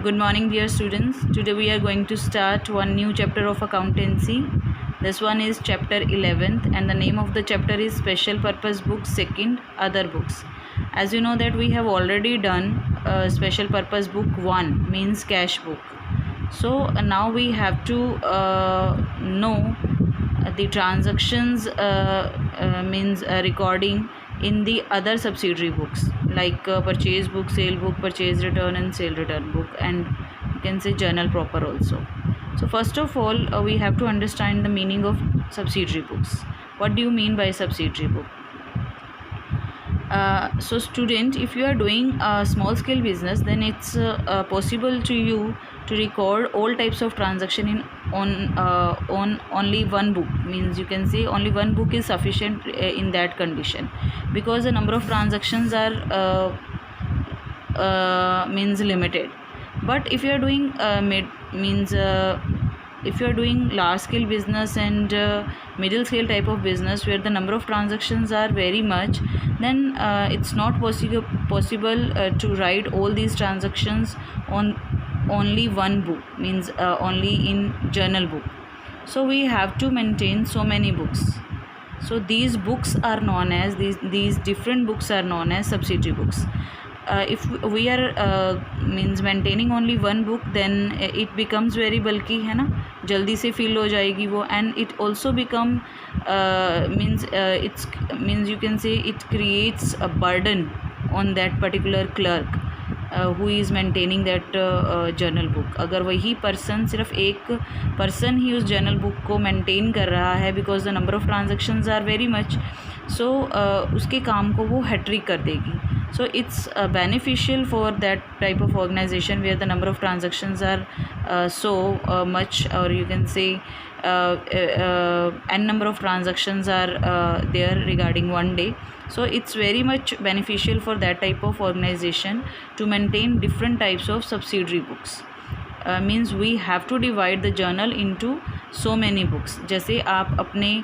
Good morning, dear students. Today we are going to start one new chapter of accountancy. This one is chapter 11th, and the name of the chapter is Special Purpose Book Second, Other Books. As you know that we have already done Special Purpose Book 1, means cash book. So now we have to know the transactions means recording in the other subsidiary books like purchase book, sale book, purchase return and sale return book, and you can say journal proper also. So first of all we have to understand the meaning of subsidiary books. What do you mean by subsidiary book? So student, if you are doing a small scale business, then it's possible to you to record all types of transaction in on only one book. Means you can say only one book is sufficient in that condition, because the number of transactions are means limited. But if you are doing if you are doing large scale business and middle scale type of business where the number of transactions are very much, then it's not possible to write all these transactions on only one book, means only in journal book. So we have to maintain so many books. So these books are known as these different books are known as subsidiary books. If we are means maintaining only one book, then it becomes very bulky, है ना, जल्दी से fill हो जाएगी वो, and it also become it's means you can say it creates a burden on that particular clerk who is maintaining that journal book. अगर वही person, सिर्फ एक person ही उस journal book को maintain कर रहा है, because the number of transactions are very much, so उसके काम को वो हैट्रिक कर देगी. So it's beneficial for that type of organization where the number of transactions are so much, or you can say n number of transactions are there regarding one day. So it's very much beneficial for that type of organization to maintain different types of subsidiary books. Means we have to divide the journal into so many books. जैसे आप अपने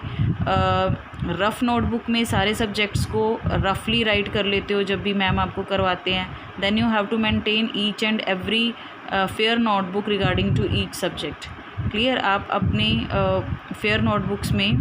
rough notebook में सारे subjects को रफली right कर लेते हो जब भी मैम आपको करवाते हैं, then you have to maintain each and every fair notebook regarding to each subject. Clear? आप अपने फेयर नोटबुक्स में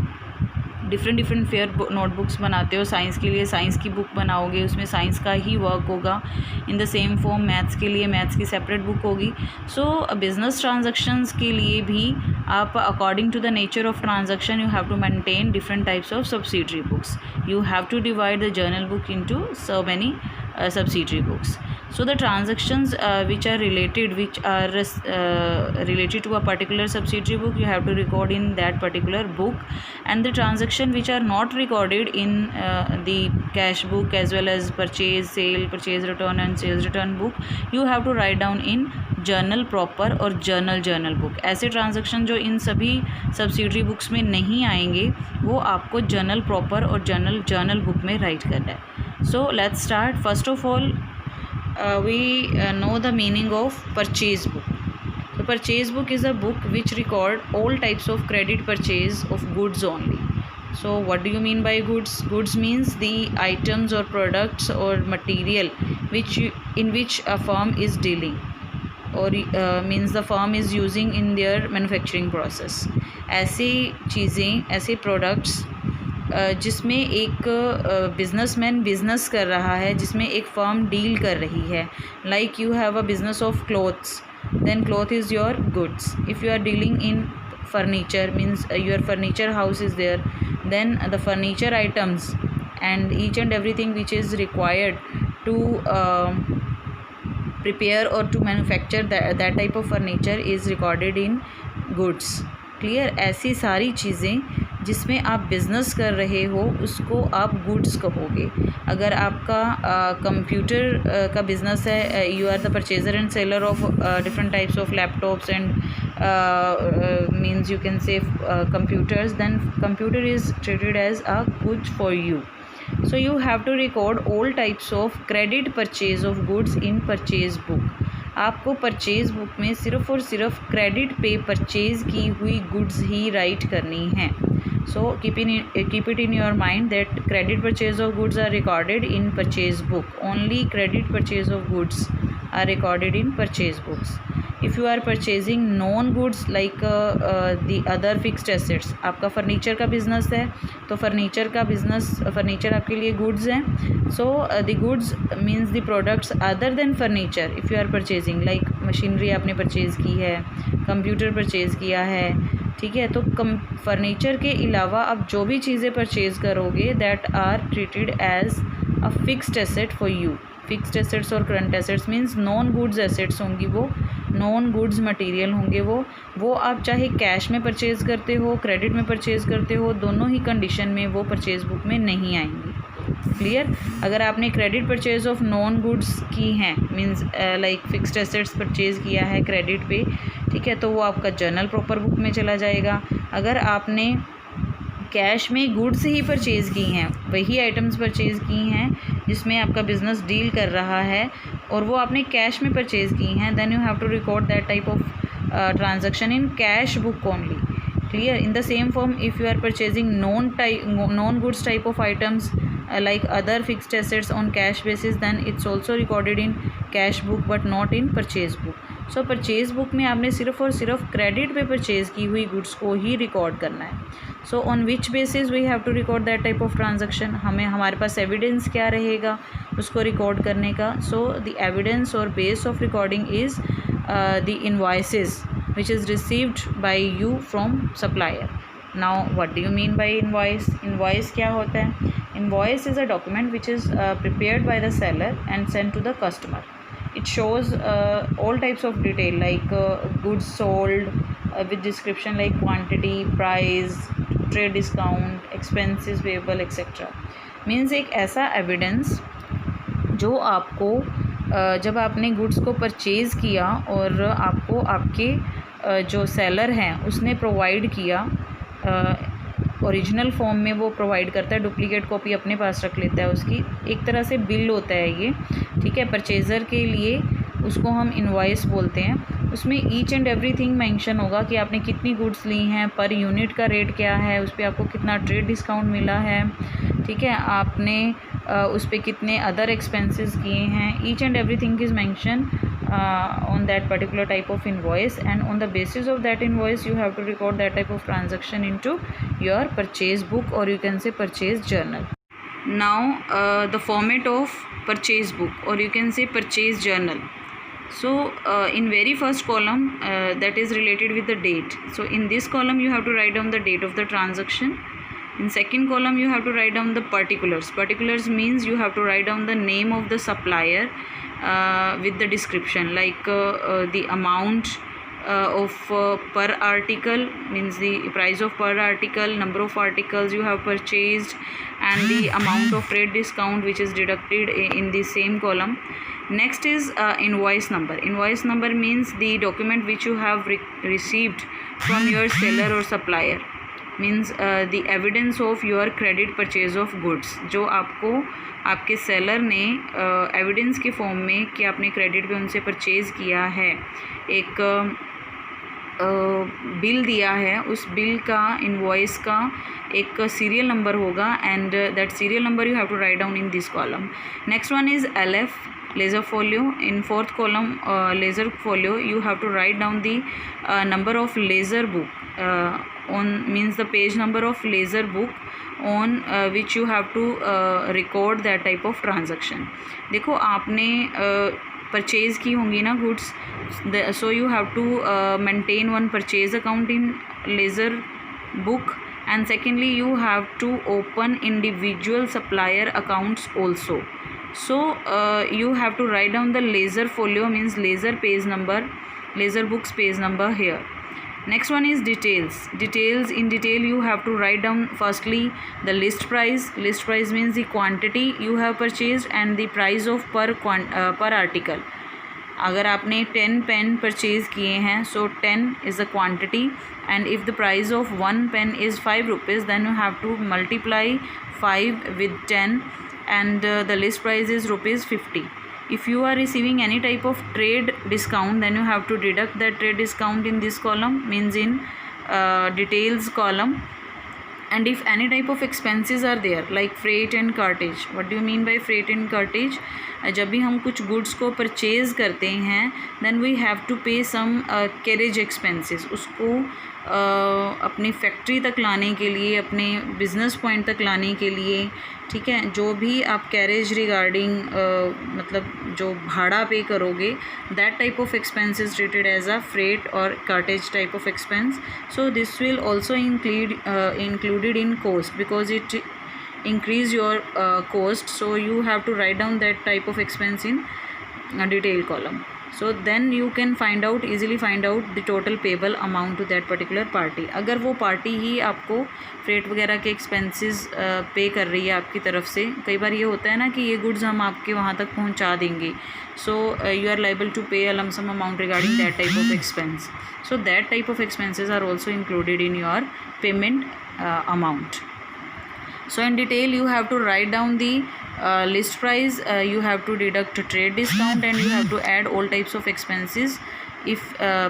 डिफरेंट फेयर नोटबुक्स बनाते हो. साइंस के लिए साइंस की बुक बनाओगे, उसमें साइंस का ही वर्क होगा. In the same form maths के लिए मैथ्स की सेपरेट बुक होगी. सो बिजनेस ट्रांजैक्शंस के लिए भी आप according to the nature of transaction you have to maintain different types of subsidiary books. You have to divide the journal book into so many subsidiary books. So the transactions which are related to a particular subsidiary book, you have to record in that particular book, and the transaction which are not recorded in the cash book as well as purchase, sale, purchase return and sales return book, you have to write down in journal proper और journal book. ऐसे transaction जो इन सभी subsidiary books में नहीं आएंगे, वो आपको journal proper और journal book में write करना है. So let's start. First of all, we know the meaning of purchase book. So purchase book is a book which record all types of credit purchase of goods only. So what do you mean by goods? Goods means the items or products or material in which a firm is dealing, or means the firm is using in their manufacturing process. ऐसे चीज़ें, ऐसे products जिसमें एक businessman business कर रहा है, जिसमें एक फर्म डील कर रही है. Like you have a business of clothes, then cloth is your goods. If you are dealing in furniture, means your furniture house is there, then the furniture items and each and everything which is required to prepare or to manufacture that type of furniture is recorded in goods. Clear? ऐसी सारी चीज़ें जिसमें आप business कर रहे हो उसको आप गुड्स कहोगे. अगर आपका कंप्यूटर का बिज़नेस है, you are the purchaser and seller of different types of laptops and means you can say computers, then computer is treated as a good for you. So you have to record all types of credit purchase of goods in purchase book. आपको purchase book में सिर्फ़ और सिर्फ credit पे purchase की हुई goods ही right करनी हैं. So keep it in your mind that credit purchase of goods are recorded in purchase book. Only credit purchase of goods are recorded in purchase books. If you are purchasing known goods like the other fixed assets, आपका furniture का business है तो furniture का business, furniture आपके लिए goods हैं. So the goods means the products other than furniture. If you are purchasing like machinery आपने purchase की है, कंप्यूटर परचेज़ किया है, ठीक है, तो फर्नीचर के अलावा आप जो भी चीज़ें परचेज़ करोगे that are treated as a fixed asset for you. Fixed assets और current assets means non goods assets होंगी, वो नॉन गुड्स मटेरियल होंगे, वो आप चाहे कैश में परचेज़ करते हो, क्रेडिट में परचेज़ करते हो, दोनों ही कंडीशन में वो परचेज़ बुक में नहीं आएंगी. क्लियर. अगर आपने credit purchase of non goods की हैं means like fixed assets purchase किया है क्रेडिट पे, ठीक है, तो वो आपका जर्नल प्रॉपर बुक में चला जाएगा. अगर आपने कैश में गुड्स ही परचेज़ की हैं, वही आइटम्स परचेज़ की हैं जिसमें आपका बिजनेस डील कर रहा है और वो आपने कैश में परचेज़ की हैं, then you have to record that type of transaction in cash book only. Clear. In the same form, if you are purchasing non goods type of items like other fixed assets on cash basis, then it's also recorded in cash book but not in purchase book. So purchase book में आपने सिर्फ और सिर्फ credit पे purchase की हुई goods को ही record करना है. So on which basis we have to record that type of transaction. हमारे पास एविडेंस क्या रहेगा उसको रिकॉर्ड करने का. सो द एविडेंस और base of recording is the invoices which is received by you from supplier. Now what do you mean by invoice? Invoice क्या होता है? Invoice is a document which is prepared by the seller and sent to the customer. It shows all types of detail like goods sold with description like quantity, price, trade discount, expenses payable etc. Means एक ऐसा evidence जो आपको जब आपने goods को purchase किया और आपको आपके जो सेलर हैं उसने प्रोवाइड किया, ओरिजिनल फॉर्म में वो प्रोवाइड करता है, डुप्लीकेट कॉपी अपने पास रख लेता है उसकी. एक तरह से बिल होता है ये, ठीक है, परचेज़र के लिए उसको हम इनवॉइस बोलते हैं. उसमें ईच एंड एवरीथिंग मेंशन होगा कि आपने कितनी गुड्स ली हैं, पर यूनिट का रेट क्या है, उस पर आपको कितना ट्रेड डिस्काउंट मिला है, ठीक है, आपने उस पर कितने अदर एक्सपेंसेस किए हैं. Each and everything is mention on that particular type of invoice, and on the basis of that invoice you have to record that type of transaction into your purchase book or you can say purchase journal. Now the format of purchase book or you can say purchase journal. So in very first column that is related with the date. So in this column you have to write down the date of the transaction. In second column you have to write down the particulars. Particulars means you have to write down the name of the supplier with the description like the amount of per article means the price of per article, number of articles you have purchased, and the amount of trade discount which is deducted in the same column. Next is invoice number. Invoice number means the document which you have received from your seller or supplier. Means the evidence of your credit purchase of goods, जो आपको आपके seller ने evidence के form में कि आपने credit पे उनसे परचेज़ किया है, एक बिल दिया है, उस बिल का इनवॉइस का एक सीरियल नंबर होगा and that serial number you have to write down in this column. Next one is LF laser folio. In fourth column laser folio you have to write down the number of laser book on means the page number of laser book on which you have to record that type of transaction. देखो आपने purchase की होंगी ना goods, so you have to maintain one purchase account in laser book, and secondly you have to open individual supplier accounts also. So you have to write down the laser folio means laser page number, laser books page number here. Next one is details. Details, in detail you have to write down firstly the list price. List price means the quantity you have purchased and the price of per article. अगर आपने 10 pen purchase किए हैं, so 10 is the quantity, and if the price of one pen is 5 rupees, then you have to multiply 5 with 10, and the list price is ₹50. If you are receiving any type of trade discount, then you have to deduct that trade discount in this column, means in details column. and if any type of expenses are there like freight and cartage. What do you mean by freight and cartage? जब भी हम कुछ goods को purchase करते हैं then we have to pay some carriage expenses. उसको अपनी factory तक लाने के लिए, अपने बिज़नेस पॉइंट तक लाने के लिए, ठीक है, जो भी आप कैरेज रिगार्डिंग मतलब जो भाड़ा पे करोगे, that type of expense is treated as a freight और cartage type of expense. So this will also included in cost because it increase your cost. So you have to write down that type of expense in a detail column. So then you can easily find out the total payable amount to that particular party. अगर वो party ही आपको freight वगैरह के expenses पे कर रही है आपकी तरफ से, कई बार ये होता है ना कि ये गुड्स हम आपके वहाँ तक पहुँचा देंगे, so you are liable to pay a lump sum amount regarding that type of expense. So that type of expenses are also included in your payment amount. So in detail you have to write down the list price, you have to deduct trade discount, and you have to add all types of expenses if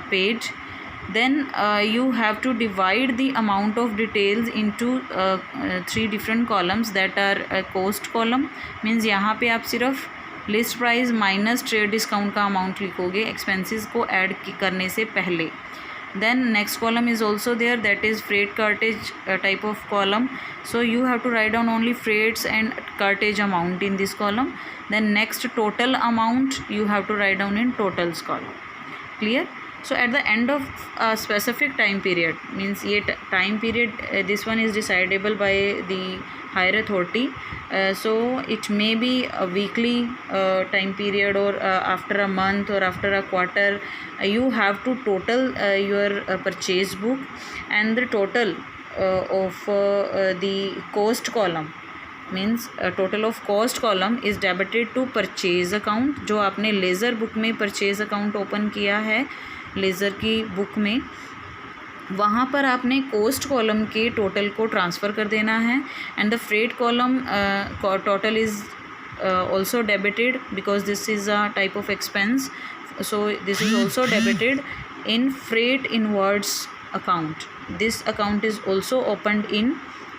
paid. Then you have to divide the amount of details into 3 different columns that are cost column. Means यहाँ पे आप सिर्फ list price minus trade discount का amount लिखोगे expenses को add करने से पहले. Then next column is also there, that is freight cartage type of column. So you have to write down only freights and cartage amount in this column. Then next total amount you have to write down in totals column. Clear? So at the end of a specific time period, means ये time period, this one is decidable by the higher authority. So it may be a weekly time period or after a month or after a quarter. You have to total your purchase book, and the total of the cost column, means total of cost column is debited to purchase account. जो आपने ledger book में purchase account open किया है, ledger की book में, वहाँ पर आपने कॉस्ट कॉलम के टोटल को ट्रांसफ़र कर देना है. And the freight column total is also debited because this is a type of expense. So this is also debited in freight inwards account. This account is also opened in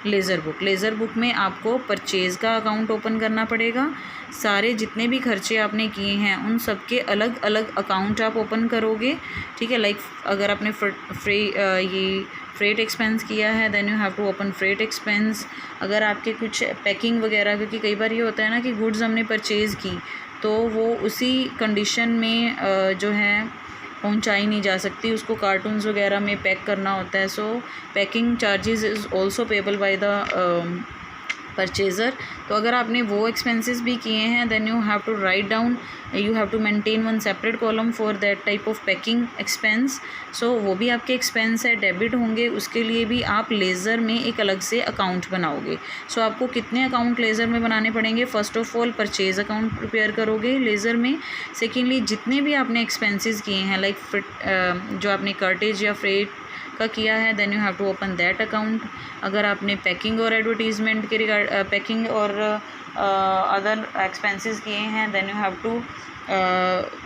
laser book. Laser book में आपको purchase का account open करना पड़ेगा. सारे जितने भी खर्चे आपने किए हैं उन सब के अलग अलग अकाउंट आप ओपन करोगे, ठीक है. लाइक अगर आपने ये फ्रेट एक्सपेंस किया है then you have to open freight expense. अगर आपके कुछ पैकिंग वगैरह, क्योंकि कई बार ये होता है ना कि गुड्स हमने परचेज़ की तो वो उसी कंडीशन में जो है पहुंचाई नहीं जा सकती, उसको कार्टून्स वगैरह में पैक करना होता है. So packing charges is also payable by the purchaser. तो अगर आपने वो एक्सपेंसेस भी किए हैं then you have to write down, you have to maintain one separate column for that type of packing expense. So वो भी आपके एक्सपेंस है, डेबिट होंगे. उसके लिए भी आप लेज़र में एक अलग से अकाउंट बनाओगे. सो आपको कितने अकाउंट लेज़र में बनाने पड़ेंगे? First of all purchase account prepare करोगे लेज़र में. सेकेंडली जितने भी आपने एक्सपेंसेस किए हैं लाइक जो आपने कार्टेज या फ्रेट का किया है then you have to open that account. अगर आपने पैकिंग और एडवर्टीजमेंट के रिगार्ड पैकिंग और अदर एक्सपेंसेस किए हैं then you have to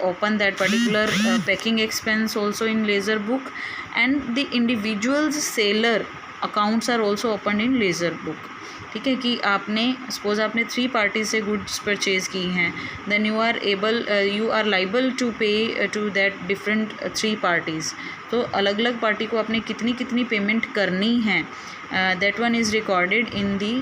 open that particular packing expense also in laser book. And the individuals seller accounts are also opened in laser book. ठीक है कि आपने सपोज आपने 3 पार्टी से गुड्स परचेज़ की हैं then you are liable to pay to that different 3 parties. तो अलग अलग पार्टी को आपने कितनी कितनी पेमेंट करनी है that one is recorded in the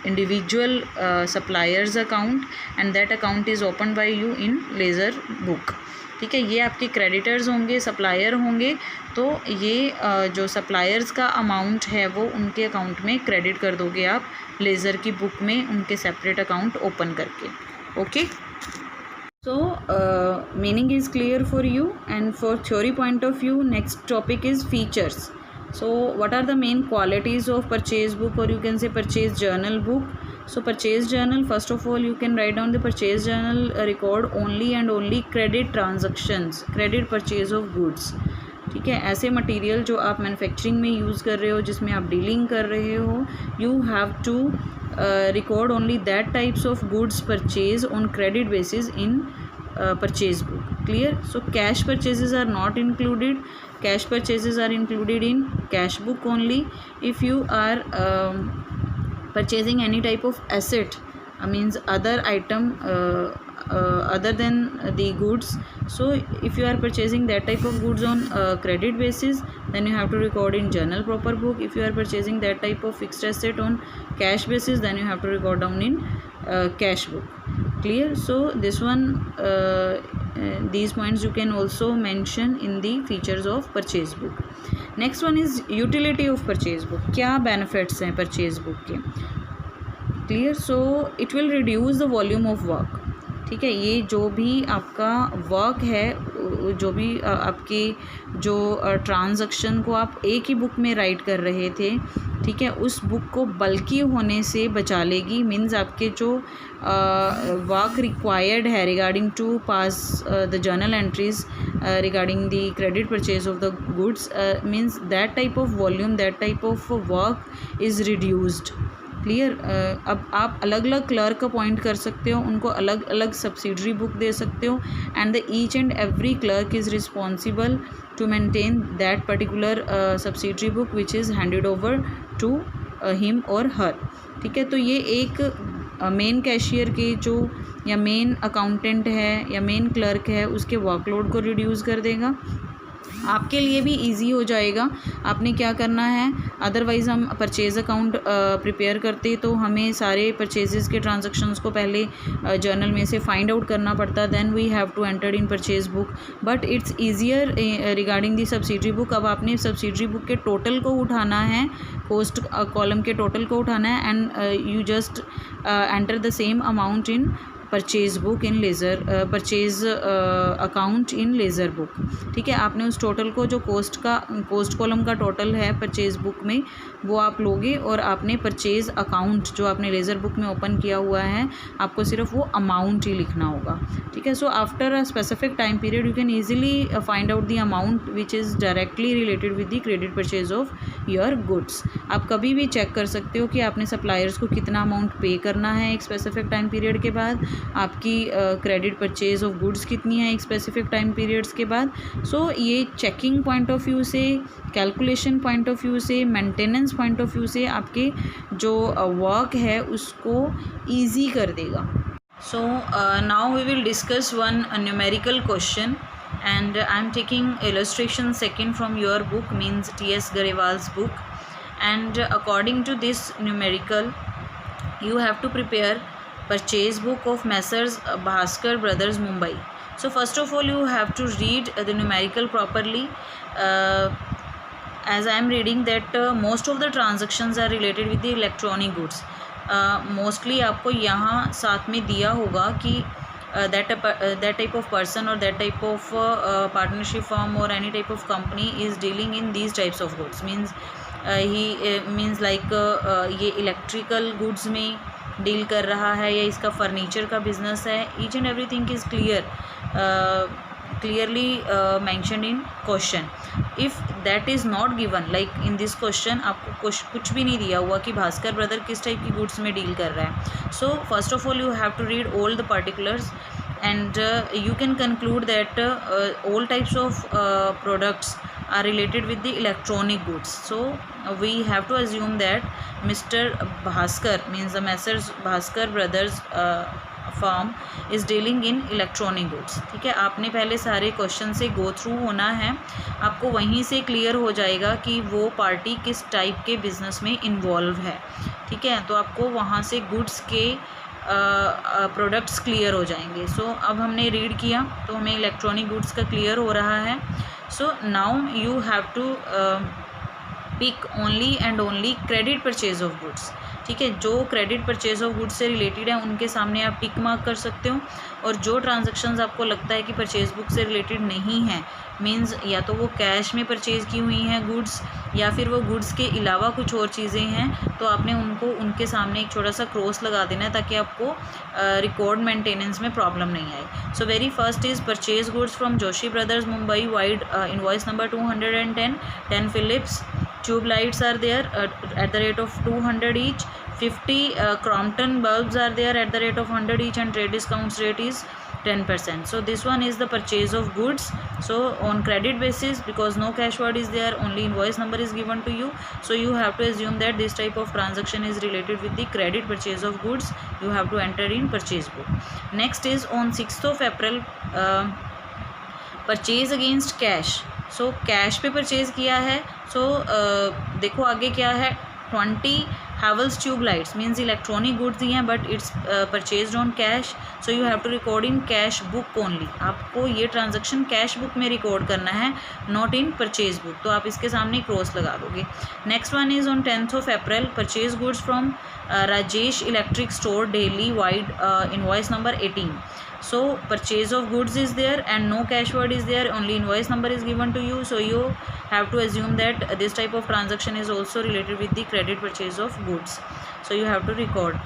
individual suppliers account and that account is open by you in laser book. ठीक है, ये आपके क्रेडिटर्स होंगे, सप्लायर होंगे. तो ये जो सप्लायर्स का अमाउंट है वो उनके अकाउंट में क्रेडिट कर दोगे आप लेज़र की बुक में उनके सेपरेट अकाउंट ओपन करके. Okay, so meaning is clear for you. And for theory point of view next topic is features. So what are the main qualities of purchase book, or you can say purchase journal book? So purchase journal, first of all you can write down the purchase journal record only and only credit transactions, credit purchase of goods. ठीक है, ऐसे material जो आप manufacturing में use कर रहे हो, जिसमें आप डीलिंग कर रहे हो, you have to record only that types of goods purchase on credit basis in purchase book. Clear? So cash purchases are not included. Cash purchases are included in cash book only. If you are purchasing any type of asset, means other item other than the goods, so if you are purchasing that type of goods on credit basis, then you have to record in journal proper book. If you are purchasing that type of fixed asset on cash basis, then you have to record down in cash book. Clear? So this one these points you can also mention in the features of purchase book. Next one is utility of purchase book. क्या benefits हैं purchase book के? Clear? So it will reduce the volume of work. ठीक है, ये जो भी आपका work है, जो भी आपके जो ट्रांजैक्शन को आप एक ही बुक में राइट कर रहे थे, ठीक है, उस बुक को बल्कि होने से बचा लेगी. मीन्स आपके जो वर्क रिक्वायर्ड है regarding to pass the journal entries regarding the credit purchase of the goods, means that type of volume, that type of work is reduced. Clear? अब आप अलग अलग क्लर्क अपॉइंट कर सकते हो, उनको अलग अलग सब्सिडरी बुक दे सकते हो, and the each and every clerk is responsible to maintain that particular subsidiary book which is handed over to him और हर. ठीक है, तो ये एक मेन कैशियर के जो या मेन अकाउंटेंट है या मेन क्लर्क है उसके वर्कलोड को रिड्यूस कर देगा. आपके लिए भी इजी हो जाएगा. आपने क्या करना है, अदरवाइज़ हम परचेज़ अकाउंट प्रिपेयर करते तो हमें सारे परचेजेस के ट्रांजैक्शंस को पहले जर्नल में से फाइंड आउट करना पड़ता, then we have to enter in purchase book. But it's easier regarding the subsidiary book. अब आपने सब्सिडरी बुक के टोटल को उठाना है, कोस्ट कॉलम के टोटल को उठाना है, and you just enter the same amount in purchase book in laser, purchase account in laser book. ठीक है, आपने उस टोटल को जो कोस्ट कॉलम का टोटल है परचेज बुक में वो आप लोगे, और आपने परचेज अकाउंट जो आपने लेज़र बुक में ओपन किया हुआ है आपको सिर्फ वो अमाउंट ही लिखना होगा. ठीक है, so after a specific time period you can easily find out the amount which is directly related with the credit purchase of your goods. आप कभी भी चेक कर सकते हो कि आपने सप्लायर्स को कितना अमाउंट पे करना है एक स्पेसिफिक टाइम पीरियड के बाद, आपकी क्रेडिट परचेज ऑफ गुड्स कितनी है एक स्पेसिफिक टाइम पीरियड्स के बाद. सो ये चेकिंग पॉइंट ऑफ व्यू से, कैलकुलेशन पॉइंट ऑफ व्यू से, मेंटेनेंस पॉइंट ऑफ व्यू से आपके जो वर्क है उसको ईजी कर देगा. So now we will discuss one numerical question, and I'm taking illustration second from your book, means T.S. Garewal's book, and according to this numerical you have to prepare purchase book of Messrs. Bhaskar Brothers, Mumbai. So first of all you have to read the numerical properly. As I am reading that most of the transactions are related with the electronic goods. Mostly आपको यहाँ साथ में दिया होगा कि that type of person or that type of partnership firm or any type of company is dealing in these types of goods. Means he means like ये electrical goods में deal कर रहा है या इसका फर्नीचर का बिजनेस है. Each and everything is clearly mentioned in question. If that is not given, like in this question आपको कुछ भी नहीं दिया हुआ कि भास्कर ब्रदर किस टाइप की गुड्स में डील कर रहा है. So first of all you have to read all the particulars, and you can conclude that all types of products are related with the electronic goods. So we have to assume that Mr. Bhaskar, means the Messrs. Bhaskar Brothers form is dealing in electronic goods. ठीक है, आपने पहले सारे question से go through होना है, आपको वहीं से क्लियर हो जाएगा कि वो पार्टी किस टाइप के बिज़नेस में इन्वॉल्व है. ठीक है, तो आपको वहाँ से गुड्स के प्रोडक्ट्स क्लियर हो जाएंगे. सो अब हमने रीड किया तो हमें इलेक्ट्रॉनिक गुड्स का क्लियर हो रहा है. So now you have to pick only and only credit purchase of goods. ठीक है, जो क्रेडिट परचेज ऑफ गुड्स से रिलेटेड है उनके सामने आप टिक मार्क कर सकते हो, और जो ट्रांजैक्शंस आपको लगता है कि परचेज बुक से रिलेटेड नहीं है, मींस या तो वो कैश में परचेज़ की हुई हैं गुड्स या फिर वो गुड्स के अलावा कुछ और चीज़ें हैं, तो आपने उनको उनके सामने एक छोटा सा क्रॉस लगा देना है ताकि आपको रिकॉर्ड मेंटेनेंस में प्रॉब्लम नहीं आए. So very first is purchase goods from Joshi brothers Mumbai wide invoice number 210, 10 Philips tube lights are there at the rate of 200 each. 50 Crompton bulbs are there at the rate of 100 each, and trade discounts rate is 10%. So this one is the purchase of goods. So on credit basis, because no cash word is there, only invoice number is given to you, so you have to assume that this type of transaction is related with the credit purchase of goods. You have to enter in purchase book. Next is on 6th of April, purchase against cash. So cash पे purchase किया है. So देखो आगे क्या है, 20 Havells tube lights means electronic goods ही हैं, but it's purchase on cash. So you have to record in cash book only. आपको ये ट्रांजेक्शन कैश बुक में रिकॉर्ड करना है, नॉट इन परचेज बुक. तो आप इसके सामने क्रॉस लगा दोगे. Next one is on 10th of April, purchase goods from Rajesh electric store daily wide, invoice number 18. So purchase of goods is there and no cash word is there, only invoice number is given to you. So you have to assume that this type of transaction is also related with the credit purchase of goods. So you have to record.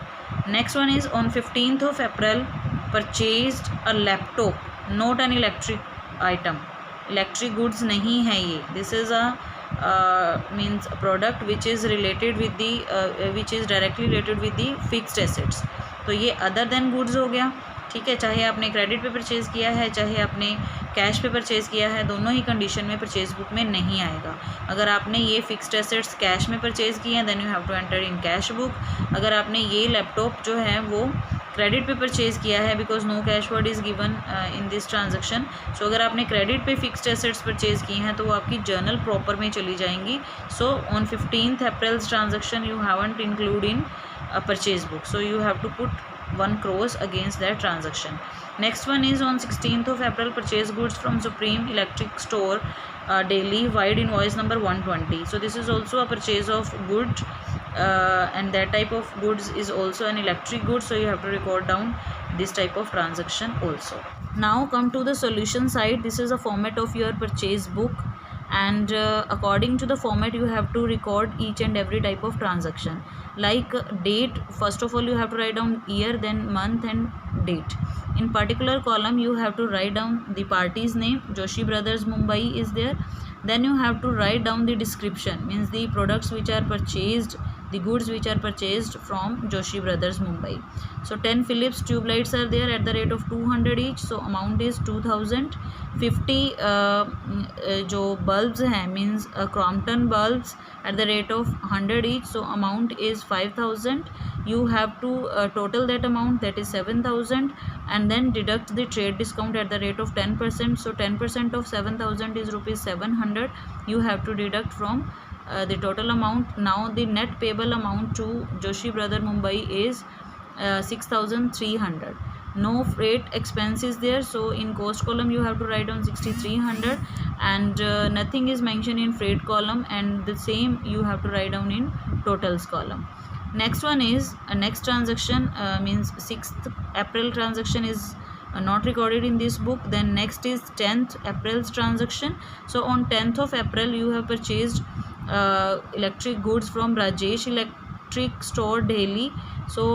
Next one is on 15th of April, purchased a laptop, not an electric item. Electric goods नहीं है ये. This is a means a product which is related with the which is directly related with the fixed assets. तो ये other than goods हो गया. ठीक है, चाहे आपने क्रेडिट पे परचेज़ किया है, चाहे आपने कैश पे परचेज़ किया है, दोनों ही कंडीशन में परचेज़ बुक में नहीं आएगा. अगर आपने ये फिक्स्ड एसेट्स कैश में परचेज़ किए हैं, then you have to enter in cash book. अगर आपने ये लैपटॉप जो है वो क्रेडिट पे परचेज़ किया है, because no cash word is given in this transaction. So अगर आपने क्रेडिट पे फिक्स्ड एसेट्स परचेज़ की हैं तो वो आपकी जर्नल प्रॉपर में चली जाएंगी. So on 15th April transaction you haven't include in purchase book. So you have to put one cross against that transaction. Next one is on 16th of April, purchase goods from Supreme Electric Store daily wide invoice number 120. So this is also a purchase of good and that type of goods is also an electric good, so you have to record down this type of transaction also. Now come to the solution side. This is a format of your purchase book, and according to the format you have to record each and every type of transaction. Like date, first of all you have to write down year, then month and date. In particular column you have to write down the party's name, Joshi Brothers Mumbai is there. Then you have to write down the description, means the products which are purchased, the goods which are purchased from Joshi Brothers Mumbai. So 10 Philips tube lights are there at the rate of 200 each, so amount is 2000. 50 जो bulbs हैं means Crompton bulbs at the rate of 100 each, so amount is 5000. You have to total that amount, that is 7000, and then deduct the trade discount at the rate of 10%. So 10% of 7000 is rupees 700. You have to deduct from the total amount. Now the net payable amount to Joshi Brother Mumbai is 6300. No freight expense is there, so in cost column you have to write down 6300, and nothing is mentioned in freight column, and the same you have to write down in totals column. Next one is next transaction, means 6th April transaction is not recorded in this book. Then next is 10th April's transaction. So on 10th of April you have purchased electric goods from Rajesh Electric Store Delhi. So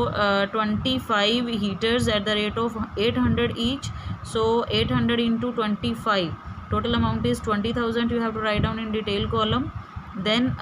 25 heaters at the rate of 800 each. So 800 into 25, total amount is 20,000. You have to write down in detail column. Then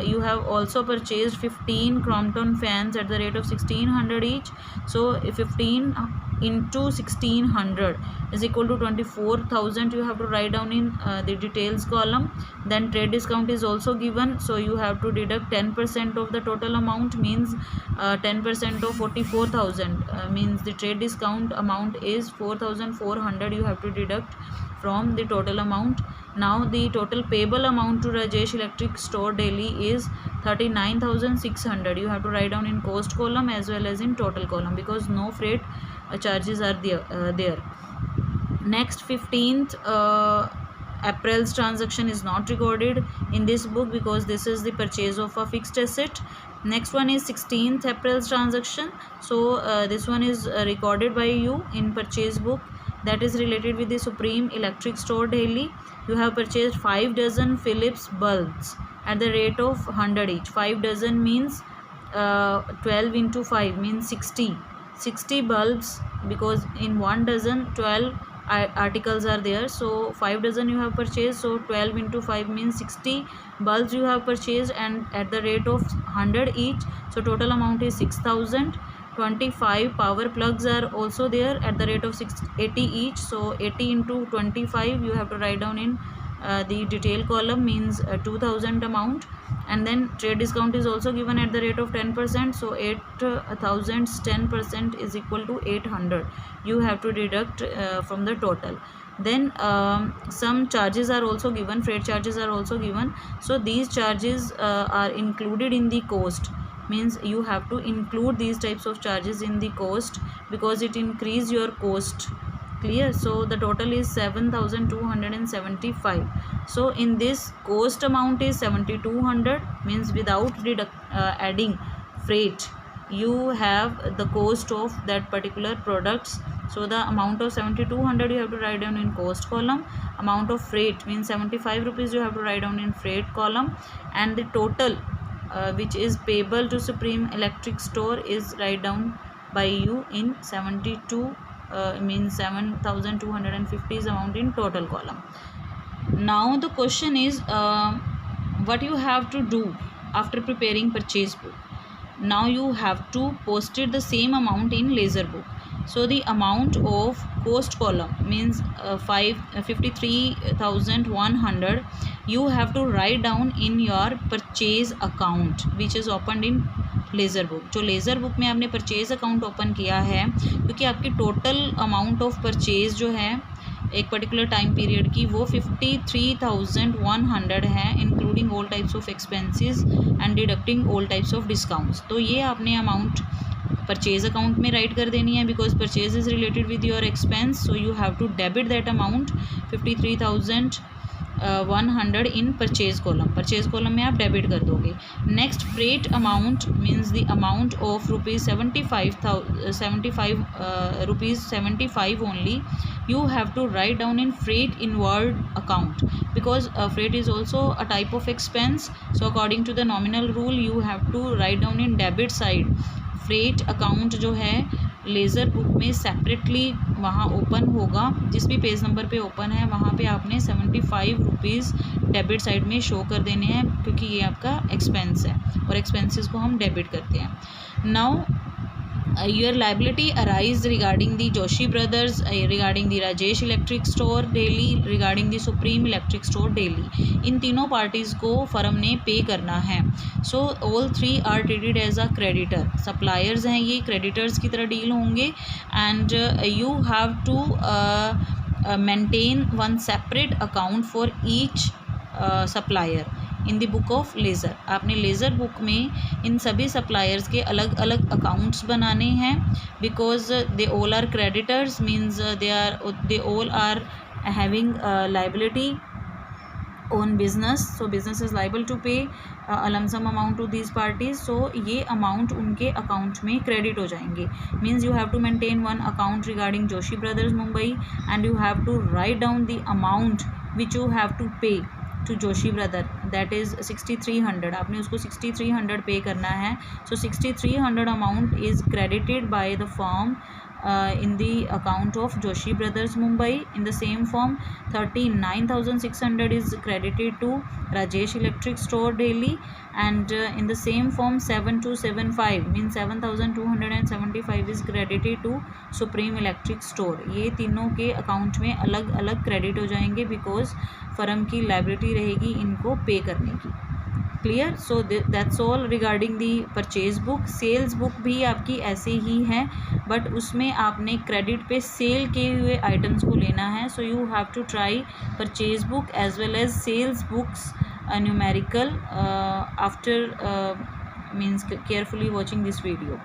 you have also purchased 15 Crompton fans at the rate of 1600 each. So 15 into 1600 is equal to 24,000. You have to write down in the details column. Then trade discount is also given, so you have to deduct 10% of the total amount, means 10% of 44,000 means the trade discount amount is 4,400. You have to deduct from the total amount. Now the total payable amount to Rajesh Electric Store Delhi is 39,600. You have to write down in cost column as well as in total column, because no freight charges are there. Next 15th April's transaction is not recorded in this book because this is the purchase of a fixed asset. Next one is 16th April's transaction. So this one is recorded by you in purchase book, that is related with the Supreme Electric Store Delhi. You have purchased 5 dozen Philips bulbs at the rate of 100 each. 5 dozen means 12 into 5 means 60 bulbs, because in 1 dozen 12 articles are there. So 5 dozen you have purchased, so 12 into 5 means 60 bulbs you have purchased, and at the rate of 100 each, so total amount is 6,000. 25 power plugs are also there at the rate of 680 each. So 80 into 25 you have to write down in the detail column, means 2000 amount. And then trade discount is also given at the rate of 10%. So 8000's 10% is equal to 800. You have to deduct from the total. Then some charges are also given, freight charges are also given. So these charges are included in the cost, means you have to include these types of charges in the cost because it increase your cost. Clear? So the total is 7275. So in this, cost amount is 7200, means without adding freight you have the cost of that particular products. So the amount of 7200 you have to write down in cost column. Amount of freight means 75 rupees you have to write down in freight column. And the total which is payable to Supreme Electric Store is write down by you in 72, means 7250 is amount in total column. Now the question is what you have to do after preparing purchase book. Now you have to post it the same amount in ledger book. So the amount of cost column means 53,100 you have to write down in your purchase account which is opened in laser book. जो laser book में आपने purchase account open किया है, क्योंकि आपकी total amount of purchase जो है एक पर्टिकुलर टाइम पीरियड की वो 53,100 है, including all types of expenses and deducting all types of discounts. तो ये आपने अमाउंट परचेज अकाउंट में राइट कर देनी है because purchase is related with your expense. So you have to debit that amount 53,100 in purchase column. Purchase column में आप debit कर दोगे. Next freight amount means the amount of rupees 75 only you have to write down in freight inward account because freight is also a type of expense. So according to the nominal rule you have to write down in debit side. Freight account जो है laser book में separately वहाँ open होगा, जिस भी page number पे open है वहाँ पे आपने 75 रुपीज़ डेबिट साइड में शो कर देने हैं क्योंकि ये आपका एक्सपेंस है और एक्सपेंसेस को हम डेबिट करते हैं. Now your liability arise regarding the Joshi Brothers, regarding the Rajesh Electric Store Delhi, regarding the Supreme Electric Store Delhi. इन तीनों पार्टीज़ को फर्म ने पे करना है. So all three are treated as a creditor. Suppliers हैं, ये creditors की तरह डील होंगे. And you have to maintain one separate account for each supplier in the book of ledger. आपने लेज़र बुक में इन सभी सप्लायर्स के अलग अलग अकाउंट्स बनाने हैं because they all are creditors, means they all are having liability on business. So business is liable to pay a lump sum amount to these parties. So ये amount उनके अकाउंट में credit हो जाएंगे. Means you have to maintain one account regarding Joshi brothers Mumbai and you have to write down the amount which you have to pay to Joshi brother, that is 6300. आपने उसको 6300 pay करना है. So 6300 amount is credited by the firm in the account of Joshi Brothers Mumbai. In the same form 39,600 is credited to Rajesh Electric Store Delhi, and in the same form 7275 means 7,275 is credited to Supreme Electric Store. ये तीनों के account में अलग अलग credit हो जाएंगे because firm की liability रहेगी इनको पे करने की. Clear? So that's all regarding the purchase book. Sales book भी आपकी ऐसे ही है बट उसमें आपने क्रेडिट पे सेल किए हुए आइटम्स को लेना है. So you have to try purchase book as well as sales books numerical after means carefully watching this video.